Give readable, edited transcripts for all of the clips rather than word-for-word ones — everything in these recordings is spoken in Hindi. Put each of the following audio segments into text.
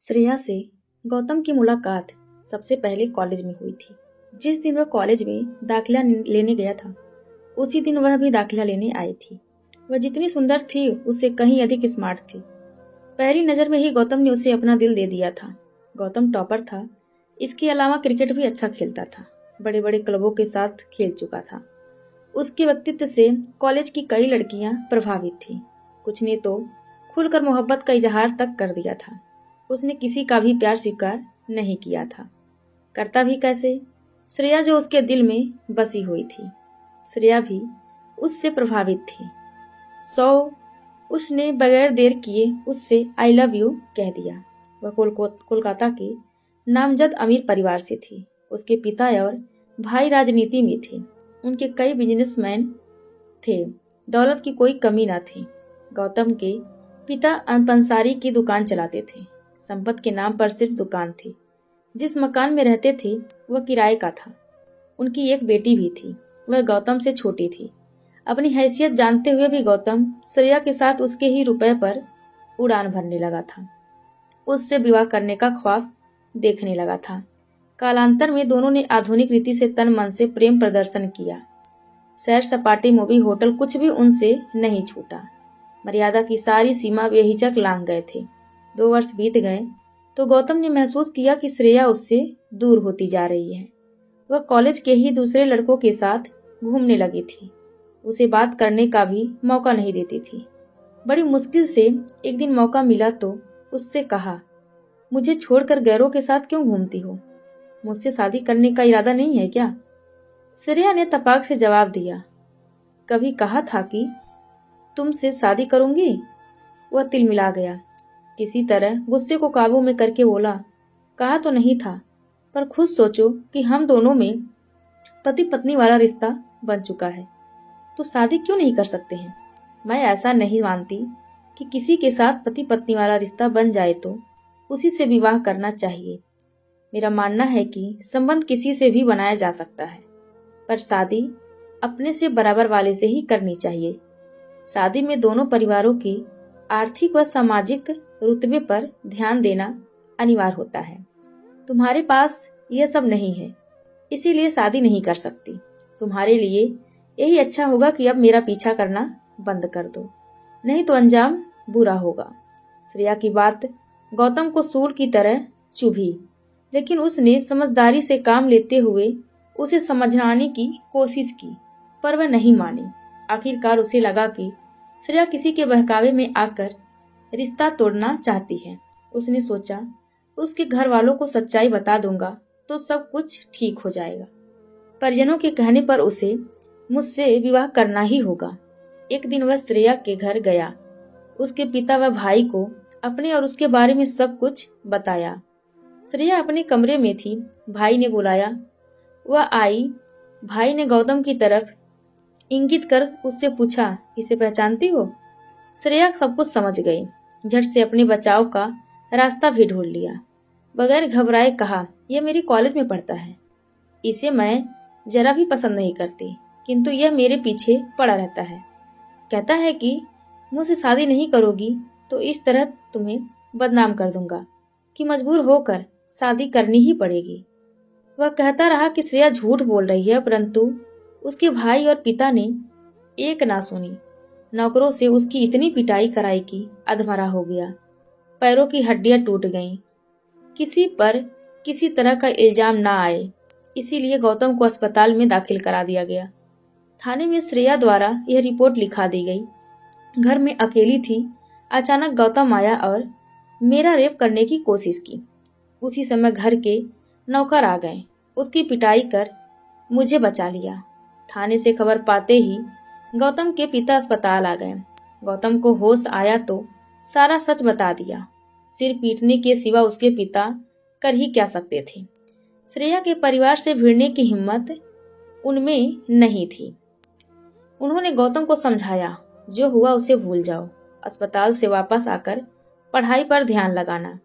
श्रेया से गौतम की मुलाकात सबसे पहले कॉलेज में हुई थी। जिस दिन वह कॉलेज में दाखिला लेने गया था, उसी दिन वह भी दाखिला लेने आई थी। वह जितनी सुंदर थी, उससे कहीं अधिक स्मार्ट थी। पहली नज़र में ही गौतम ने उसे अपना दिल दे दिया था। गौतम टॉपर था, इसके अलावा क्रिकेट भी अच्छा खेलता था। बड़े बड़े क्लबों के साथ खेल चुका था। उसके व्यक्तित्व से कॉलेज की कई लड़कियां प्रभावित थीं। कुछ ने तो खुलकर मोहब्बत का इजहार तक कर दिया था। उसने किसी का भी प्यार स्वीकार नहीं किया था। करता भी कैसे? श्रेया जो उसके दिल में बसी हुई थी, श्रेया भी उससे प्रभावित थी। सो उसने बगैर देर किए उससे आई लव यू कह दिया। वह कोलकाता के नामजद अमीर परिवार से थी। उसके पिता और भाई राजनीति में थे। उनके कई बिजनेसमैन थे। दौलत की कोई कमी न थी। गौतम के पिता पंसारी की दुकान चलाते थे। संपत्ति के नाम पर सिर्फ दुकान थी। जिस मकान में रहते थे वह किराए का था। उनकी एक बेटी भी थी। वह गौतम से छोटी थी। अपनी हैसियत जानते हुए भी गौतम श्रेया के साथ उसके ही रुपए पर उड़ान भरने लगा था। उससे विवाह करने का ख्वाब देखने लगा था। कालांतर में दोनों ने आधुनिक रीति से तन मन से प्रेम प्रदर्शन किया। सैर सपाटे, मूवी, होटल, कुछ भी उनसे नहीं छूटा। मर्यादा की सारी सीमा बेहिचक लांघ गए थे। 2 वर्ष बीत गए तो गौतम ने महसूस किया कि श्रेया उससे दूर होती जा रही है। वह कॉलेज के ही दूसरे लड़कों के साथ घूमने लगी थी। उसे बात करने का भी मौका नहीं देती थी। बड़ी मुश्किल से एक दिन मौका मिला तो उससे कहा, मुझे छोड़कर गैरों के साथ क्यों घूमती हो? मुझसे शादी करने का इरादा नहीं है क्या? श्रेया ने तपाक से जवाब दिया, कभी कहा था कि तुमसे शादी करूंगी? वह तिलमिला गया। किसी तरह गुस्से को काबू में करके बोला, कहा तो नहीं था, पर खुद सोचो कि हम दोनों में पति पत्नी वाला रिश्ता बन चुका है, तो शादी क्यों नहीं कर सकते हैं? मैं ऐसा नहीं मानती कि किसी के साथ पति पत्नी वाला रिश्ता बन जाए तो उसी से विवाह करना चाहिए। मेरा मानना है कि संबंध किसी से भी बनाया जा सकता है, पर शादी अपने से बराबर वाले से ही करनी चाहिए। शादी में दोनों परिवारों के आर्थिक व सामाजिक रुतबे पर ध्यान देना अनिवार्य होता है। तुम्हारे पास यह सब नहीं है, इसीलिए शादी नहीं कर सकती। तुम्हारे लिए यही अच्छा होगा कि अब मेरा पीछा करना बंद कर दो, नहीं तो अंजाम बुरा होगा। श्रेया की बात गौतम को सूल की तरह चुभी, लेकिन उसने समझदारी से काम लेते हुए उसे समझाने की कोशिश की, पर वह नहीं मानी। आखिरकार उसे लगा कि श्रेया किसी के बहकावे में आकर रिश्ता तोड़ना चाहती है। उसने सोचा, उसके घर वालों को सच्चाई बता दूंगा तो सब कुछ ठीक हो जाएगा। परिजनों के कहने पर उसे मुझसे विवाह करना ही होगा। एक दिन वह श्रेया के घर गया। उसके पिता व भाई को अपने और उसके बारे में सब कुछ बताया। श्रेया अपने कमरे में थी। भाई ने बुलाया। वह आई। भाई ने गौतम की तरफ इंगित कर उससे पूछा, इसे पहचानती हो? श्रेया सब कुछ समझ गई। झट से अपने बचाव का रास्ता भी ढूंढ लिया। बगैर घबराए कहा, यह मेरी कॉलेज में पढ़ता है। इसे मैं जरा भी पसंद नहीं करती, किंतु यह मेरे पीछे पड़ा रहता है। कहता है कि मुझसे शादी नहीं करोगी तो इस तरह तुम्हें बदनाम कर दूंगा कि मजबूर होकर शादी करनी ही पड़ेगी। वह कहता रहा कि श्रेया झूठ बोल रही है, परंतु उसके भाई और पिता ने एक ना सुनी। नौकरों से उसकी इतनी पिटाई कराई कि अधमरा हो गया। पैरों की हड्डियां टूट गईं। किसी पर किसी तरह का इल्जाम ना आए, इसीलिए गौतम को अस्पताल में दाखिल करा दिया गया। थाने में श्रेया द्वारा यह रिपोर्ट लिखा दी गई। घर में अकेली थी। अचानक गौतम आया और मेरा रेप करने की कोशिश की। उसी समय घर के नौकर आ गए। उसकी पिटाई कर मुझे बचा लिया। थाने से खबर पाते ही गौतम के पिता अस्पताल आ गए। गौतम को होश आया तो सारा सच बता दिया। सिर पीटने के सिवा उसके पिता कर ही क्या सकते थे। श्रेया के परिवार से भिड़ने की हिम्मत उनमें नहीं थी। उन्होंने गौतम को समझाया, जो हुआ उसे भूल जाओ। अस्पताल से वापस आकर पढ़ाई पर ध्यान लगाना।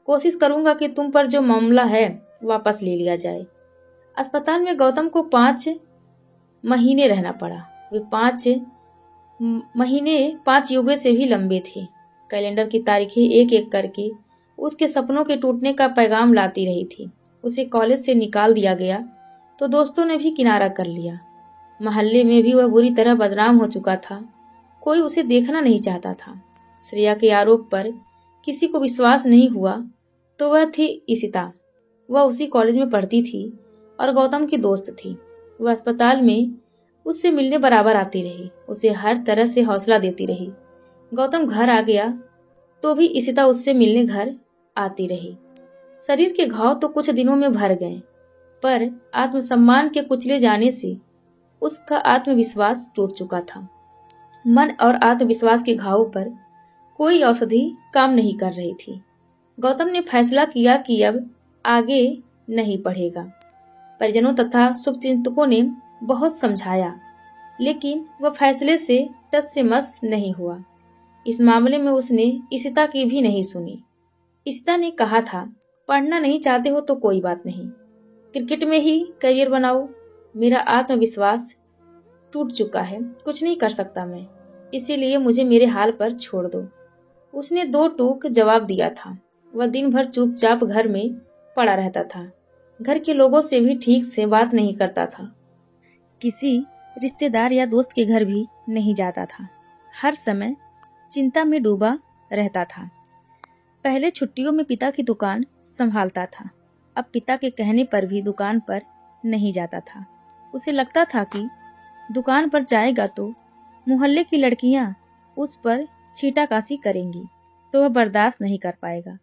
कोशिश करूंगा कि तुम पर जो मामला है वापस ले लिया जाए। अस्पताल में गौतम को 5 महीने रहना पड़ा। वे 5 महीने 5 युगों से भी लंबे थे। कैलेंडर की तारीखें एक एक करके उसके सपनों के टूटने का पैगाम लाती रही थी। उसे कॉलेज से निकाल दिया गया तो दोस्तों ने भी किनारा कर लिया। मोहल्ले में भी वह बुरी तरह बदनाम हो चुका था। कोई उसे देखना नहीं चाहता था। श्रेया के आरोप पर किसी को विश्वास नहीं हुआ तो वह थी इशिता। वह उसी कॉलेज में पढ़ती थी और गौतम की दोस्त थी। वह अस्पताल में उससे मिलने बराबर आती रही, उसे हर तरह से हौसला देती रही। गौतम घर आ गया तो भी इशिता उससे मिलने घर आती रही। शरीर के घाव तो कुछ दिनों में भर गए, पर आत्मसम्मान के कुचले जाने से उसका आत्मविश्वास टूट चुका था। मन और आत्मविश्वास के घावों पर कोई औषधि काम नहीं कर रही थी। गौतम ने फैसला किया कि अब आगे नहीं पढ़ेगा। परिजनों तथा शुभचिंतकों ने बहुत समझाया, लेकिन वह फैसले से टस से मस नहीं हुआ। इस मामले में उसने इशिता की भी नहीं सुनी। इशिता ने कहा था, पढ़ना नहीं चाहते हो तो कोई बात नहीं, क्रिकेट में ही करियर बनाओ। मेरा आत्मविश्वास टूट चुका है, कुछ नहीं कर सकता मैं, इसीलिए मुझे मेरे हाल पर छोड़ दो। उसने दो टूक जवाब दिया था। वह दिन भर चुपचाप घर में पड़ा रहता था। घर के लोगों से भी ठीक से बात नहीं करता था। किसी रिश्तेदार या दोस्त के घर भी नहीं जाता था। हर समय चिंता में डूबा रहता था। पहले छुट्टियों में पिता की दुकान संभालता था। अब पिता के कहने पर भी दुकान पर नहीं जाता था। उसे लगता था कि दुकान पर जाएगा तो मोहल्ले की लड़कियां उस पर छीटाकाशी करेंगी, तो वह बर्दाश्त नहीं कर पाएगा।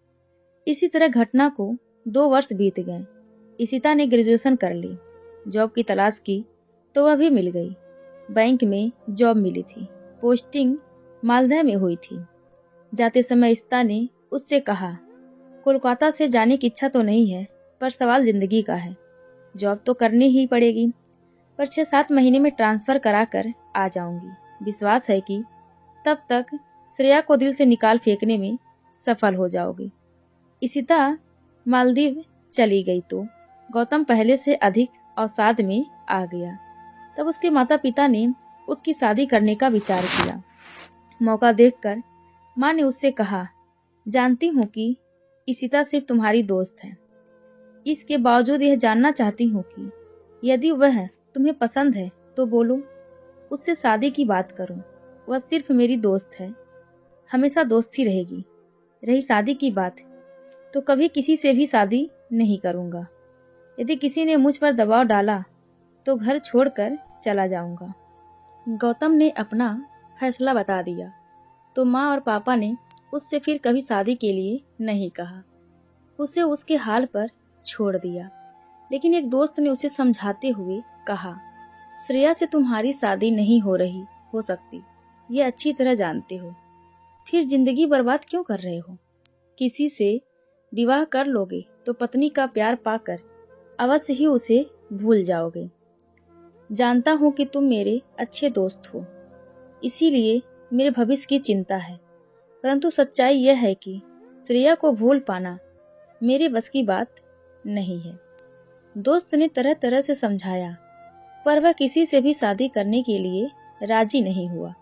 इसी तरह घटना को 2 वर्ष बीत गए। इशिता ने ग्रेजुएशन कर ली, जॉब की तलाश की तो वह भी मिल गई। बैंक में जॉब मिली थी, पोस्टिंग मालदह में हुई थी। जाते समय इशिता ने उससे कहा, कोलकाता से जाने की इच्छा तो नहीं है, पर सवाल जिंदगी का है। जॉब तो करनी ही पड़ेगी, पर 6-7 महीने में ट्रांसफर करा कर आ जाऊंगी। विश्वास है कि तब तक श्रेया को दिल से निकाल फेंकने में सफल हो जाओगी। इशिता मालदीव चली गई तो गौतम पहले से अधिक अवसाद में आ गया। तब उसके माता पिता ने उसकी शादी करने का विचार किया। मौका देखकर माँ ने उससे कहा, जानती हूँ कि इशिता सिर्फ तुम्हारी दोस्त है, इसके बावजूद यह जानना चाहती हूँ कि यदि वह तुम्हें पसंद है तो बोलो, उससे शादी की बात करो। वह सिर्फ मेरी दोस्त है, हमेशा दोस्त ही रहेगी। रही शादी की बात, तो कभी किसी से भी शादी नहीं करूँगा। यदि किसी ने मुझ पर दबाव डाला तो घर छोड़कर चला जाऊंगा। गौतम ने अपना फैसला बता दिया तो माँ और पापा ने उससे फिर कभी शादी के लिए नहीं कहा। उसे उसके हाल पर छोड़ दिया। लेकिन एक दोस्त ने उसे समझाते हुए कहा, श्रेया से तुम्हारी शादी नहीं हो सकती, ये अच्छी तरह जानते हो। फिर जिंदगी बर्बाद क्यों कर रहे हो? किसी से विवाह कर लोगे तो पत्नी का प्यार पाकर अवश्य ही उसे भूल जाओगे। जानता हूँ कि तुम मेरे अच्छे दोस्त हो, इसीलिए मेरे भविष्य की चिंता है, परंतु सच्चाई यह है कि श्रेया को भूल पाना मेरे बस की बात नहीं है। दोस्त ने तरह तरह से समझाया, पर वह किसी से भी शादी करने के लिए राजी नहीं हुआ।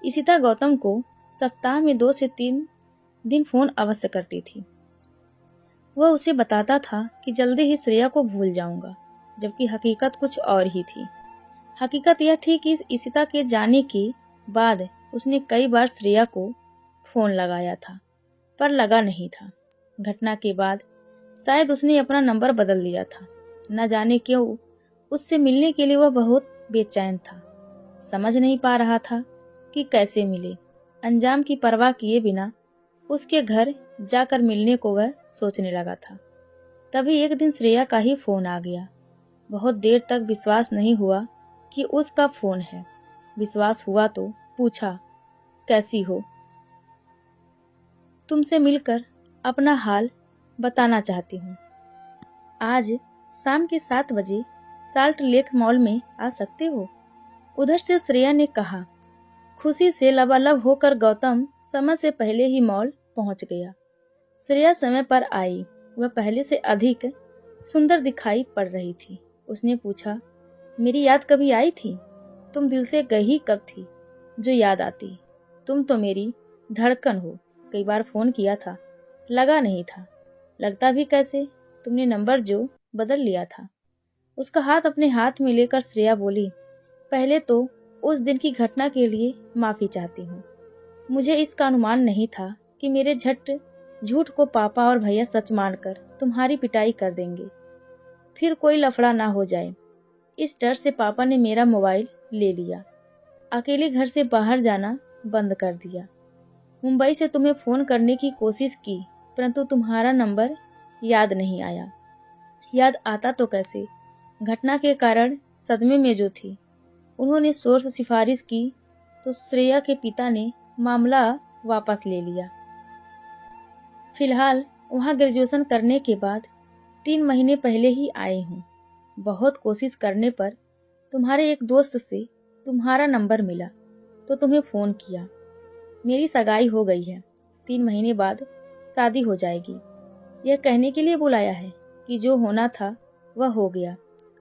इशिता गौतम को सप्ताह में 2 से 3 दिन फोन अवश्य करती थी। वह उसे बताता था कि जल्दी ही श्रेया को भूल जाऊंगा, जबकि हकीकत कुछ और ही थी। हकीकत यह थी कि इशिता के जाने के बाद उसने कई बार श्रेया को फोन लगाया था, पर लगा नहीं था। घटना के बाद शायद उसने अपना नंबर बदल लिया था। न जाने क्यों उससे मिलने के लिए वह बहुत बेचैन था। समझ नहीं पा रहा था कि कैसे मिले। अंजाम की परवाह किए बिना उसके घर जाकर मिलने को वह सोचने लगा था। तभी एक दिन श्रेया का ही फोन आ गया। बहुत देर तक विश्वास नहीं हुआ कि उसका फोन है। विश्वास हुआ तो पूछा, कैसी हो? तुमसे मिलकर अपना हाल बताना चाहती हूँ। आज शाम के 7 बजे साल्ट लेक मॉल में आ सकते हो? उधर से श्रेया ने कहा। खुशी से लबालब होकर गौतम समय से पहले ही मॉल पहुंच गया। श्रेया समय पर आई। वह पहले से अधिक सुंदर दिखाई पड़ रही थी। उसने पूछा, मेरी याद कभी आई थी? तुम दिल से गई कब थी जो याद आती? तुम तो मेरी धड़कन हो। कई बार फोन किया था, लगा नहीं था। लगता भी कैसे, तुमने नंबर जो बदल लिया था। उसका हाथ अपने हाथ में लेकर श्रेया बोली, पहले तो उस दिन की घटना के लिए माफी चाहती हूँ। मुझे इसका अनुमान नहीं था कि मेरे झूठ को पापा और भैया सच मानकर तुम्हारी पिटाई कर देंगे, फिर कोई लफड़ा ना हो जाए। इस डर से पापा ने मेरा मोबाइल ले लिया, अकेले घर से बाहर जाना बंद कर दिया। मुंबई से तुम्हें फोन करने की कोशिश की, परंतु तुम्हारा नंबर याद नहीं आया। याद आता तो कैसे, घटना के कारण सदमे में जो थी। उन्होंने सोर्स सिफारिश की तो श्रेया के पिता ने मामला वापस ले लिया। फिलहाल वहाँ ग्रेजुएशन करने के बाद 3 महीने पहले ही आई हूँ। बहुत कोशिश करने पर तुम्हारे एक दोस्त से तुम्हारा नंबर मिला तो तुम्हें फ़ोन किया। मेरी सगाई हो गई है, 3 महीने बाद शादी हो जाएगी। यह कहने के लिए बुलाया है कि जो होना था वह हो गया।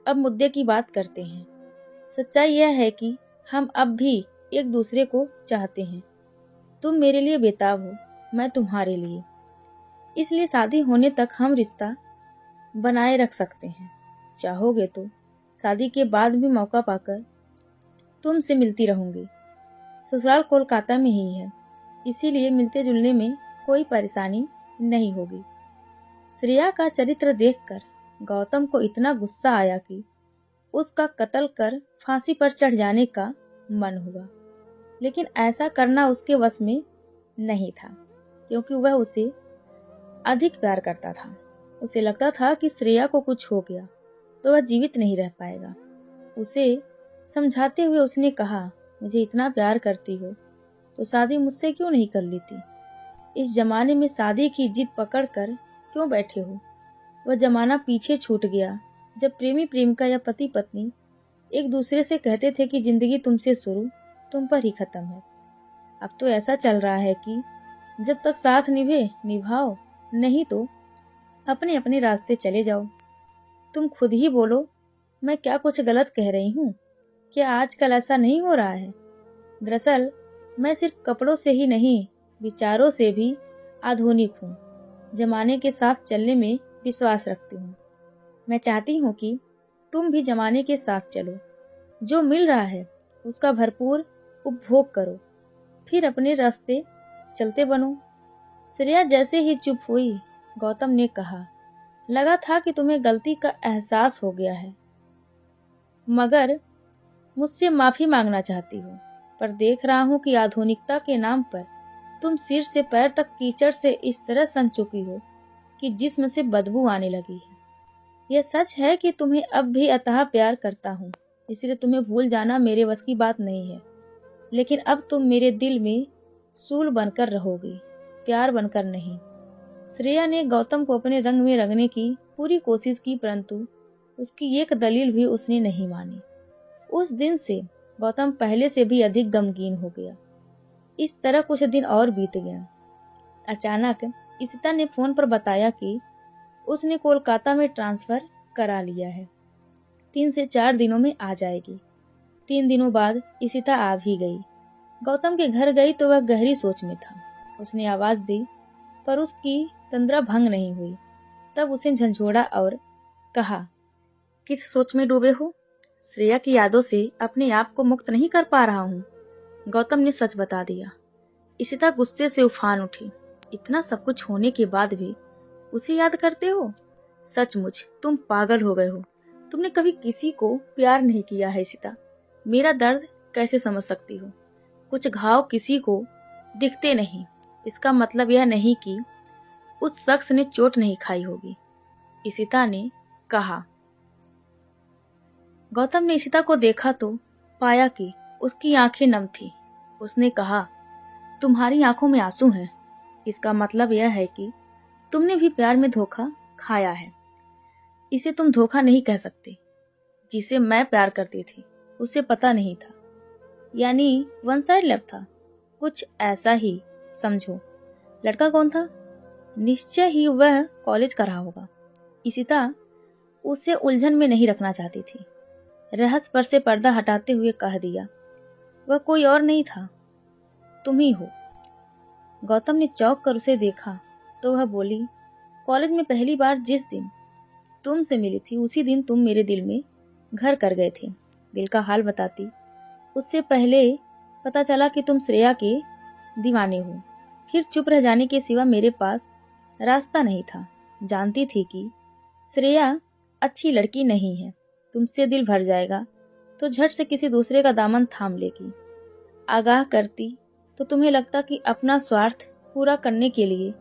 अब मुद्दे की बात करते हैं। सच्चाई यह है कि हम अब भी एक दूसरे को चाहते हैं। तुम मेरे लिए बेताब हो, मैं तुम्हारे लिए। इसलिए शादी होने तक हम रिश्ता बनाए रख सकते हैं। चाहोगे तो शादी के बाद भी मौका पाकर तुमसे मिलती रहूंगी। ससुराल कोलकाता में ही है, इसीलिए मिलते जुलने में कोई परेशानी नहीं होगी। श्रेया का चरित्र देखकर गौतम को इतना गुस्सा आया कि उसका कत्ल कर फांसी पर चढ़ जाने का मन हुआ। लेकिन ऐसा करना उसके वश में नहीं था, क्योंकि वह उसे अधिक प्यार करता था। उसे लगता था कि श्रेया को कुछ हो गया तो वह जीवित नहीं रह पाएगा। उसे समझाते हुए उसने कहा, मुझे इतना प्यार करती हो तो शादी मुझसे क्यों नहीं कर लेती? इस जमाने में शादी की जिद पकड़ कर क्यों बैठे हो? वह जमाना पीछे छूट गया जब प्रेमी प्रेमिका या पति पत्नी एक दूसरे से कहते थे कि जिंदगी तुमसे शुरू, तुम पर ही खत्म है। अब तो ऐसा चल रहा है कि जब तक साथ निभे निभाओ, नहीं तो अपने अपने रास्ते चले जाओ। तुम खुद ही बोलो, मैं क्या कुछ गलत कह रही हूँ? क्या आजकल ऐसा नहीं हो रहा है? दरअसल मैं सिर्फ कपड़ों से ही नहीं, विचारों से भी आधुनिक हूँ। जमाने के साथ चलने में विश्वास रखती हूँ। मैं चाहती हूँ कि तुम भी जमाने के साथ चलो। जो मिल रहा है उसका भरपूर उपभोग करो, फिर अपने रास्ते चलते बनो। श्रेया जैसे ही चुप हुई, गौतम ने कहा, लगा था कि तुम्हें गलती का एहसास हो गया है, मगर मुझसे माफी मांगना चाहती हो। पर देख रहा हूँ कि आधुनिकता के नाम पर तुम सिर से पैर तक कीचड़ से इस तरह सन चुकी हो कि जिस्म से बदबू आने लगी है। यह सच है कि तुम्हें अब भी अतः प्यार करता हूँ, इसलिए तुम्हें भूल जाना मेरे बस की बात नहीं है। लेकिन अब तुम मेरे दिल में सूल बनकर रहोगी, प्यार बनकर नहीं। श्रेया ने गौतम को अपने रंग में रंगने की पूरी कोशिश की, परंतु उसकी एक दलील भी उसने नहीं मानी। उस दिन से गौतम पहले से भी अधिक गमगीन हो गया। इस तरह कुछ दिन और बीत गया। अचानक इशिता ने फोन पर बताया कि उसने कोलकाता में ट्रांसफर करा लिया है, 3 से 4 दिनों में आ जाएगी। 3 दिनों बाद इशिता आ भी गई। गौतम के घर गई तो वह गहरी सोच में था। उसने आवाज दी पर उसकी तंद्रा भंग नहीं हुई। तब उसे झंझोड़ा और कहा, किस सोच में डूबे हो? श्रेया की यादों से अपने आप को मुक्त नहीं कर पा रहा हूँ। गौतम ने सच बता दिया। इशिता गुस्से से उफान उठी। इतना सब कुछ होने के बाद भी उसे याद करते हो? सचमुच तुम पागल हो गए हो। तुमने कभी किसी को प्यार नहीं किया है इशिता। मेरा दर्द कैसे समझ सकती हो? कुछ घाव किसी को दिखते नहीं, इसका मतलब यह नहीं कि उस शख्स ने चोट नहीं खाई होगी, इशिता ने कहा। गौतम ने इशिता को देखा तो पाया कि उसकी आंखें नम थी। उसने कहा, तुम्हारी आंखों में आंसू हैं। इसका मतलब यह है कि तुमने भी प्यार में धोखा खाया है। इसे तुम धोखा नहीं कह सकते। जिसे मैं प्यार करती थी उसे पता नहीं था, यानी वन साइड लव था, कुछ ऐसा ही समझो। लड़का कौन था? निश्चय ही वह कॉलेज का रहा होगा। इशिता उसे उलझन में नहीं रखना चाहती थी। रहस्य पर से पर्दा हटाते हुए कह दिया, वह कोई और नहीं था, तुम ही हो। गौतम ने चौंक कर उसे देखा। तो वह बोली, कॉलेज में पहली बार जिस दिन तुमसे मिली थी उसी दिन तुम मेरे दिल में घर कर गए थे। दिल का हाल बताती, उससे पहले पता चला कि तुम श्रेया के दीवाने हो। फिर चुप रह जाने के सिवा मेरे पास रास्ता नहीं था। जानती थी कि श्रेया अच्छी लड़की नहीं है, तुमसे दिल भर जाएगा तो झट से किसी दूसरे का दामन थाम लेगी। आगाह करती तो तुम्हें लगता कि अपना स्वार्थ पूरा करने के लिए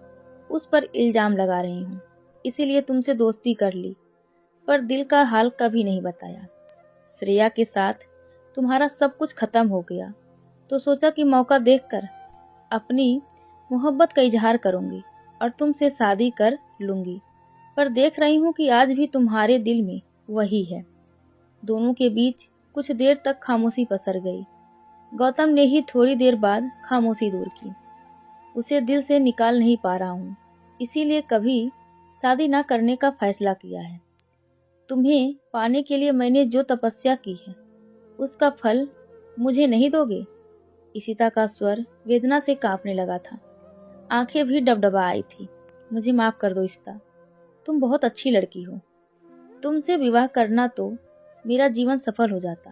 उस पर इल्जाम लगा रही हूँ, इसीलिए तुमसे दोस्ती कर ली, पर दिल का हाल कभी नहीं बताया। श्रेया के साथ तुम्हारा सब कुछ खत्म हो गया तो सोचा कि मौका देखकर अपनी मोहब्बत का इजहार करूंगी और तुमसे शादी कर लूंगी, पर देख रही हूँ कि आज भी तुम्हारे दिल में वही है। दोनों के बीच कुछ देर तक खामोशी पसर गई। गौतम ने ही थोड़ी देर बाद खामोशी दूर की। उसे दिल से निकाल नहीं पा रहा हूँ, इसीलिए कभी शादी न करने का फैसला किया है। तुम्हें पाने के लिए मैंने जो तपस्या की है उसका फल मुझे नहीं दोगे? इशिता का स्वर वेदना से कांपने लगा था। आंखें भी डबडबा आई थी। मुझे माफ कर दो इशिता, तुम बहुत अच्छी लड़की हो। तुमसे विवाह करना तो मेरा जीवन सफल हो जाता,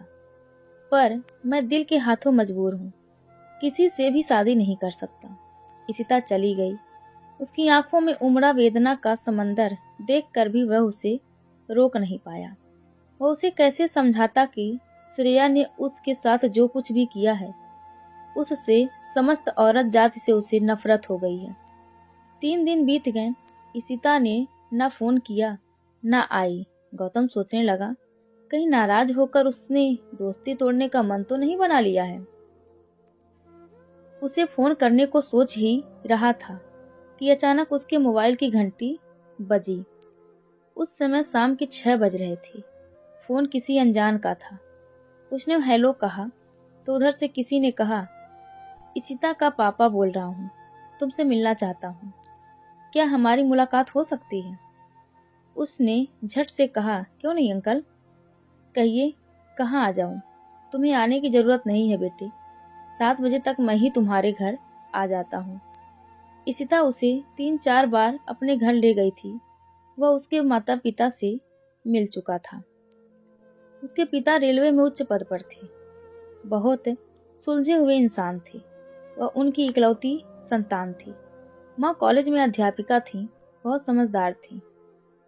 पर मैं दिल के हाथों मजबूर हूँ, किसी से भी शादी नहीं कर सकता। इशिता चली गई। उसकी आंखों में उमड़ा वेदना का समंदर देखकर भी वह उसे रोक नहीं पाया। वह उसे कैसे समझाता कि श्रेया ने उसके साथ जो कुछ भी किया है उससे समस्त औरत जाति से उसे नफरत हो गई है। 3 दिन बीत गए, इशिता ने न फोन किया न आई। गौतम सोचने लगा, कहीं नाराज होकर उसने दोस्ती तोड़ने का मन तो नहीं बना लिया है। उसे फोन करने को सोच ही रहा था कि अचानक उसके मोबाइल की घंटी बजी। उस समय शाम के 6 बज रहे थे। फोन किसी अनजान का था। उसने हेलो कहा तो उधर से किसी ने कहा, इशिता का पापा बोल रहा हूँ, तुमसे मिलना चाहता हूँ, क्या हमारी मुलाकात हो सकती है? उसने झट से कहा, क्यों नहीं अंकल, कहिए कहाँ आ जाऊँ? तुम्हें आने की जरूरत नहीं है बेटी, 7 बजे तक मैं ही तुम्हारे घर आ जाता हूँ। इशिता उसे 3-4 बार अपने घर ले गई थी। वह उसके माता पिता से मिल चुका था। उसके पिता रेलवे में उच्च पद पर थे, बहुत सुलझे हुए इंसान थे। वह उनकी इकलौती संतान थी। माँ कॉलेज में अध्यापिका थी, बहुत समझदार थी।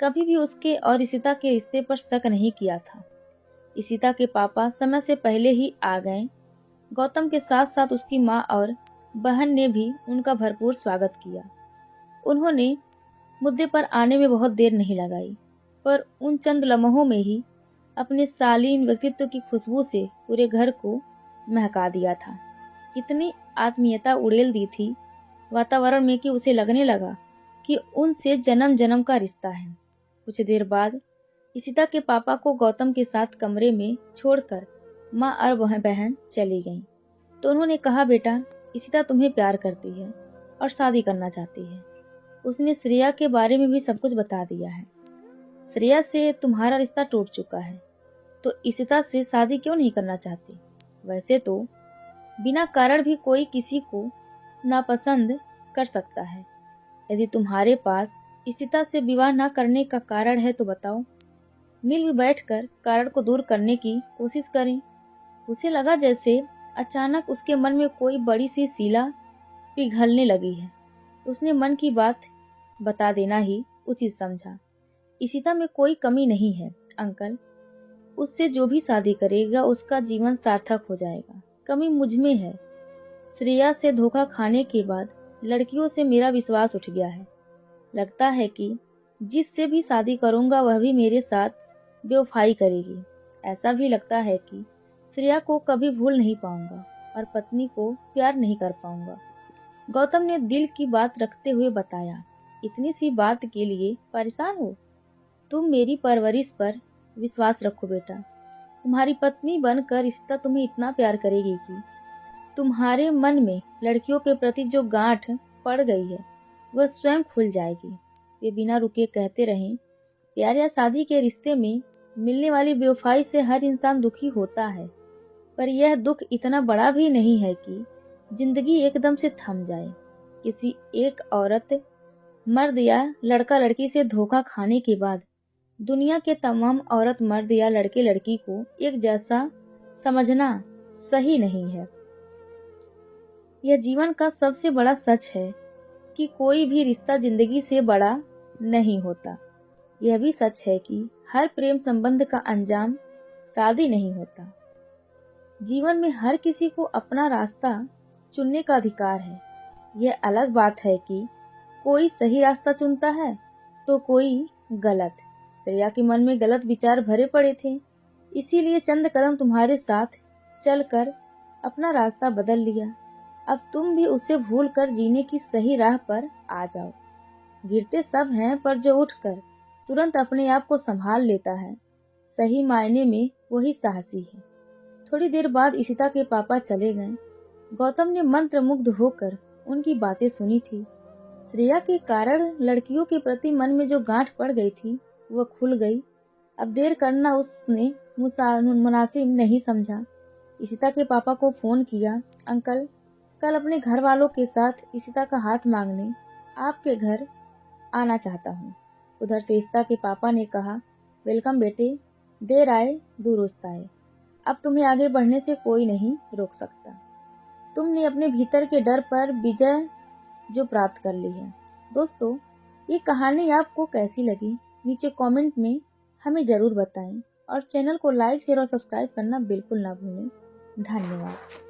कभी भी उसके और इशिता के रिश्ते पर शक नहीं किया था। इशिता के पापा समय से पहले ही आ गए। गौतम के साथ साथ उसकी माँ और बहन ने भी उनका भरपूर स्वागत किया। उन्होंने मुद्दे पर आने में बहुत देर नहीं लगाई, पर उन चंद लम्हों में ही अपने शालीन व्यक्तित्व की खुशबू से पूरे घर को महका दिया था। इतनी आत्मीयता उड़ेल दी थी वातावरण में कि उसे लगने लगा कि उनसे जन्म जन्म का रिश्ता है। कुछ देर बाद इशिता के पापा को गौतम के साथ कमरे में छोड़कर माँ और बहन चली गईं। तो उन्होंने कहा, बेटा, इशिता तुम्हें प्यार करती है और शादी करना चाहती है। उसने श्रेया के बारे में भी सब कुछ बता दिया है। श्रेया से तुम्हारा रिश्ता टूट चुका है, तो इशिता से शादी क्यों नहीं करना चाहती? वैसे तो बिना कारण भी कोई किसी को नापसंद कर सकता है। यदि तुम्हारे पास इशिता से विवाह न करने का कारण है तो बताओ, मिल बैठकर कारण को दूर करने की कोशिश करें। उसे लगा जैसे अचानक उसके मन में कोई बड़ी सी शिला पिघलने लगी है। उसने मन की बात बता देना ही उचित समझा। इशिता में कोई कमी नहीं है अंकल, उससे जो भी शादी करेगा उसका जीवन सार्थक हो जाएगा। कमी मुझ में है। श्रेया से धोखा खाने के बाद लड़कियों से मेरा विश्वास उठ गया है। लगता है कि जिससे भी शादी करूंगा वह भी मेरे साथ बेवफाई करेगी। ऐसा भी लगता है कि श्रेया को कभी भूल नहीं पाऊंगा और पत्नी को प्यार नहीं कर पाऊंगा। गौतम ने दिल की बात रखते हुए बताया, इतनी सी बात के लिए परेशान हो? तुम मेरी परवरिश पर विश्वास रखो बेटा। तुम्हारी पत्नी बनकर इशिता तुम्हें इतना प्यार करेगी कि तुम्हारे मन में लड़कियों के प्रति जो गांठ पड़ गई है वह स्वयं खुल जाएगी। वे बिना रुके कहते रहें, प्यार या शादी के रिश्ते में मिलने वाली बेवफाई से हर इंसान दुखी होता है, पर यह दुख इतना बड़ा भी नहीं है कि जिंदगी एकदम से थम जाए। किसी एक औरत मर्द या लड़का लड़की से धोखा खाने के बाद दुनिया के तमाम औरत मर्द या लड़के लड़की को एक जैसा समझना सही नहीं है। यह जीवन का सबसे बड़ा सच है कि कोई भी रिश्ता जिंदगी से बड़ा नहीं होता। यह भी सच है कि हर प्रेम संबंध का अंजाम शादी नहीं होता। जीवन में हर किसी को अपना रास्ता चुनने का अधिकार है। यह अलग बात है कि कोई सही रास्ता चुनता है तो कोई गलत। श्रेया के मन में गलत विचार भरे पड़े थे, इसीलिए चंद कदम तुम्हारे साथ चलकर अपना रास्ता बदल लिया। अब तुम भी उसे भूलकर जीने की सही राह पर आ जाओ। गिरते सब हैं, पर जो उठकर तुरंत अपने आप को संभाल लेता है, सही मायने में वही साहसी है। थोड़ी देर बाद इशिता के पापा चले गए। गौतम ने मंत्रमुग्ध होकर उनकी बातें सुनी थी। श्रेया के कारण लड़कियों के प्रति मन में जो गांठ पड़ गई थी वह खुल गई। अब देर करना उसने मुनासिब नहीं समझा। इशिता के पापा को फोन किया। अंकल, कल अपने घर वालों के साथ इशिता का हाथ मांगने आपके घर आना चाहता हूँ। उधर से इशिता के पापा ने कहा, वेलकम बेटे, देर आए दुरुस्त आए। अब तुम्हें आगे बढ़ने से कोई नहीं रोक सकता। तुमने अपने भीतर के डर पर विजय जो प्राप्त कर ली है। दोस्तों, ये कहानी आपको कैसी लगी नीचे कमेंट में हमें जरूर बताएं और चैनल को लाइक शेयर और सब्सक्राइब करना बिल्कुल ना भूलें। धन्यवाद।